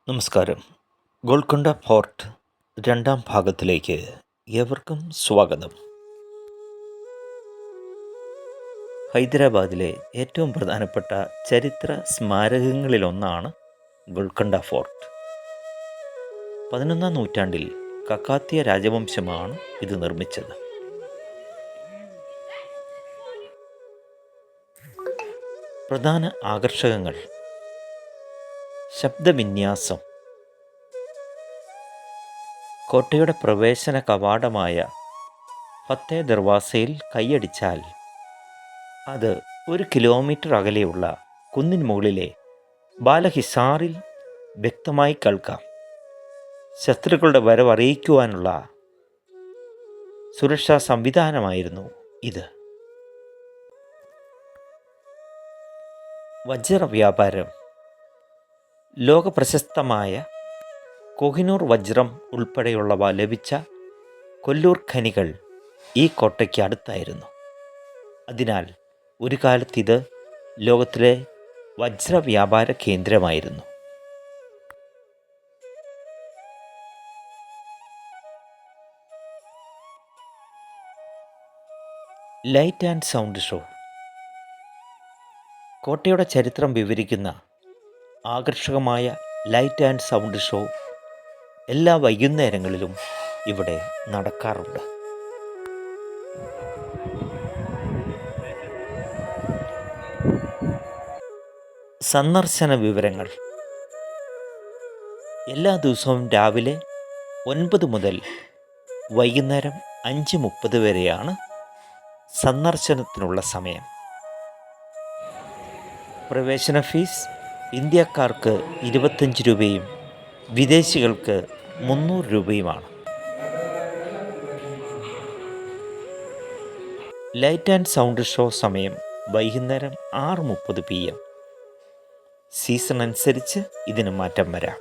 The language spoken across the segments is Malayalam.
നമസ്കാരം. ഗോൽക്കൊണ്ട ഫോർട്ട് രണ്ടാം ഭാഗത്തിലേക്ക് ഏവർക്കും സ്വാഗതം. ഹൈദരാബാദിലെ ഏറ്റവും പ്രധാനപ്പെട്ട ചരിത്ര സ്മാരകങ്ങളിലൊന്നാണ് ഗോൽക്കൊണ്ട ഫോർട്ട്. 11ാം നൂറ്റാണ്ടിൽ കക്കാത്തിയ രാജവംശമാണ് ഇത് നിർമ്മിച്ചത്. പ്രധാന ആകർഷകങ്ങൾ: ശബ്ദവിന്യാസം. കോട്ടയുടെ പ്രവേശന കവാടമായ ഫത്തേ ദർവാസയിൽ കൈയടിച്ചാൽ അത് 1 കിലോമീറ്റർ അകലെയുള്ള കുന്നിൻ മുകളിലെ ബാലഹിസാറിൽ വ്യക്തമായി കേൾക്കാം. ശത്രുക്കളുടെ വരവ് അറിയിക്കുവാനുള്ള സുരക്ഷാ സംവിധാനമായിരുന്നു ഇത്. വജ്ര വ്യാപാരം. ലോകപ്രശസ്തമായ കോഹിനൂർ വജ്രം ഉൾപ്പെടെയുള്ളവ ലഭിച്ച കൊല്ലൂർ ഖനികൾ ഈ കോട്ടയ്ക്ക് അടുത്തായിരുന്നു. അതിനാൽ ഒരു കാലത്ത് ഇത് ലോകത്തിലെ വജ്ര വ്യാപാര കേന്ദ്രമായിരുന്നു. Light and sound show. കോട്ടയുടെ ചരിത്രം വിവരിക്കുന്ന ആകർഷകമായ ലൈറ്റ് ആൻഡ് സൗണ്ട് ഷോ എല്ലാ വൈകുന്നേരങ്ങളിലും ഇവിടെ നടക്കാറുണ്ട്. സന്ദർശന വിവരങ്ങൾ: എല്ലാ ദിവസവും രാവിലെ 9 മുതൽ വൈകുന്നേരം 5:30 വരെയാണ് സന്ദർശനത്തിനുള്ള സമയം. പ്രവേശന ഫീസ് ഇന്ത്യക്കാർക്ക് 25 രൂപയും വിദേശികൾക്ക് 300 രൂപയുമാണ്. ലൈറ്റ് ആൻഡ് സൗണ്ട് ഷോ സമയം വൈകുന്നേരം 6:30 PM. സീസൺ അനുസരിച്ച് ഇതിന് മാറ്റം വരാം.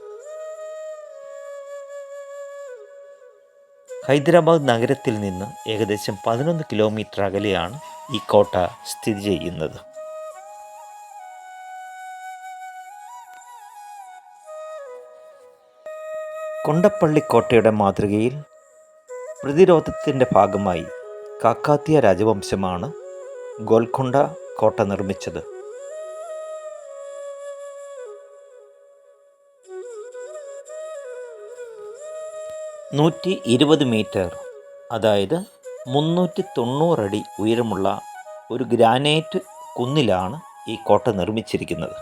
ഹൈദരാബാദ് നഗരത്തിൽ നിന്ന് ഏകദേശം 11 കിലോമീറ്റർ അകലെയാണ് ഈ കോട്ട സ്ഥിതി ചെയ്യുന്നത്. കൊണ്ടപ്പള്ളി കോട്ടയുടെ മാതൃകയിൽ പ്രതിരോധത്തിൻ്റെ ഭാഗമായി കാക്കാത്തിയ രാജവംശമാണ് ഗോൽക്കൊണ്ട കോട്ട നിർമ്മിച്ചത്. മീറ്റർ, അതായത് 390 അടി ഉയരമുള്ള ഒരു ഗ്രാനൈറ്റ് കുന്നിലാണ് ഈ കോട്ട നിർമ്മിച്ചിരിക്കുന്നത്.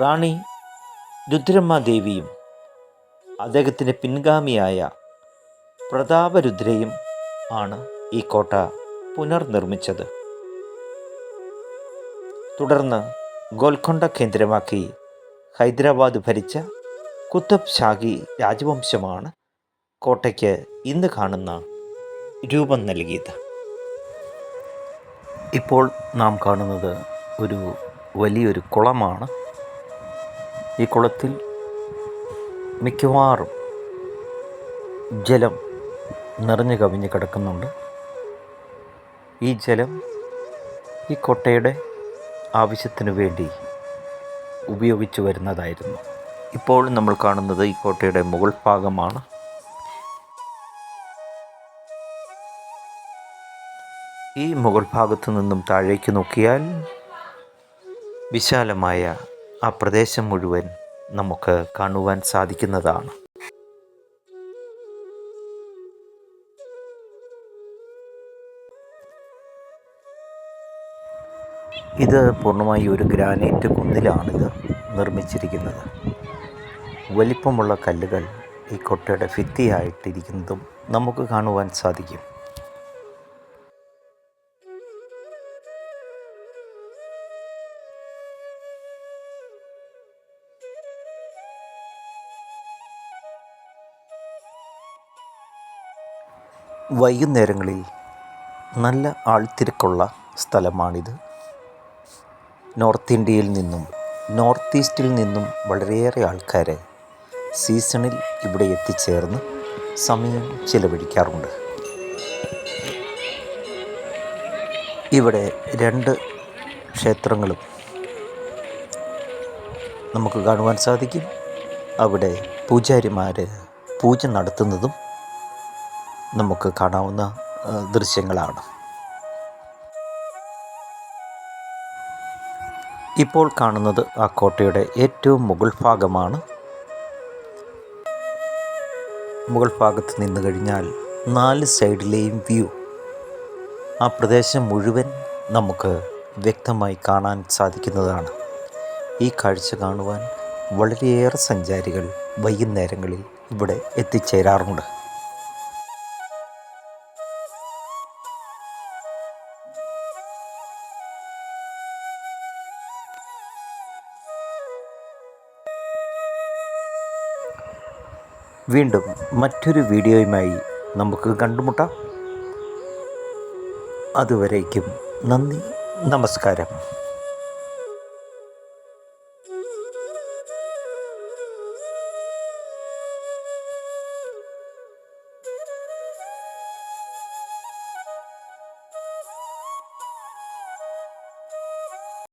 റാണി രുദ്രമ്മ ദേവിയും അദ്ദേഹത്തിൻ്റെ പിൻഗാമിയായ പ്രതാപരുദ്രയും ആണ് ഈ കോട്ട പുനർനിർമ്മിച്ചത്. തുടർന്ന് ഗോൽക്കൊണ്ട കേന്ദ്രമാക്കി ഹൈദരാബാദ് ഭരിച്ച കുത്തബ് ഷാഹി രാജവംശമാണ് കോട്ടയ്ക്ക് ഇന്ന് കാണുന്ന രൂപം നൽകിയത്. ഇപ്പോൾ നാം കാണുന്നത് ഒരു വലിയൊരു കുളമാണ്. ഈ കുളത്തിൽ മിക്കവാറും ജലം നിറഞ്ഞു കവിഞ്ഞ് കിടക്കുന്നുണ്ട്. ഈ ജലം ഈ കോട്ടയുടെ ആവശ്യത്തിനു വേണ്ടി ഉപയോഗിച്ചു വരുന്നതായിരുന്നു. ഇപ്പോൾ നമ്മൾ കാണുന്നത് ഈ കോട്ടയുടെ മുകൾ ഭാഗമാണ്. ഈ മുകൾ ഭാഗത്തു നിന്നും താഴേക്ക് നോക്കിയാൽ വിശാലമായ ആ പ്രദേശം മുഴുവൻ നമുക്ക് കാണുവാൻ സാധിക്കുന്നതാണ്. ഇത് പൂർണ്ണമായി ഒരു ഗ്രാനൈറ്റ് കുന്നിലാണിത് നിർമ്മിച്ചിരിക്കുന്നത്. വലിപ്പമുള്ള കല്ലുകൾ ഈ കോട്ടയുടെ ഭിത്തിയായിട്ടിരിക്കുന്നതും നമുക്ക് കാണുവാൻ സാധിക്കും. വൈകുന്നേരങ്ങളിൽ നല്ല ആൾത്തിരക്കുള്ള സ്ഥലമാണിത്. നോർത്ത് ഇന്ത്യയിൽ നിന്നും നോർത്ത് ഈസ്റ്റിൽ നിന്നും വളരെയേറെ ആൾക്കാർ സീസണിൽ ഇവിടെ എത്തിച്ചേർന്ന് സമയം ചിലവഴിക്കാറുണ്ട്. ഇവിടെ 2 ക്ഷേത്രങ്ങളും നമുക്ക് കാണുവാൻ സാധിക്കും. അവിടെ പൂജാരിമാർ പൂജ നടത്തുന്നതും നമുക്ക് കാണാവുന്ന ദൃശ്യങ്ങളാണ്. ഇപ്പോൾ കാണുന്നത് ആ കോട്ടയുടെ ഏറ്റവും മുകൾ ഭാഗമാണ്. മുകൾ ഭാഗത്ത് നിന്ന് കഴിഞ്ഞാൽ 4 സൈഡിലെയും വ്യൂ, ആ പ്രദേശം മുഴുവൻ നമുക്ക് വ്യക്തമായി കാണാൻ സാധിക്കുന്നതാണ്. ഈ കാഴ്ച കാണുവാൻ വളരെയേറെ സഞ്ചാരികൾ വൈകുന്നേരങ്ങളിൽ ഇവിടെ എത്തിച്ചേരാറുണ്ട്. വീണ്ടും മറ്റൊരു വീഡിയോയുമായി നമുക്ക് കണ്ടുമുട്ടാം. അതുവരേക്കും നന്ദി, നമസ്കാരം.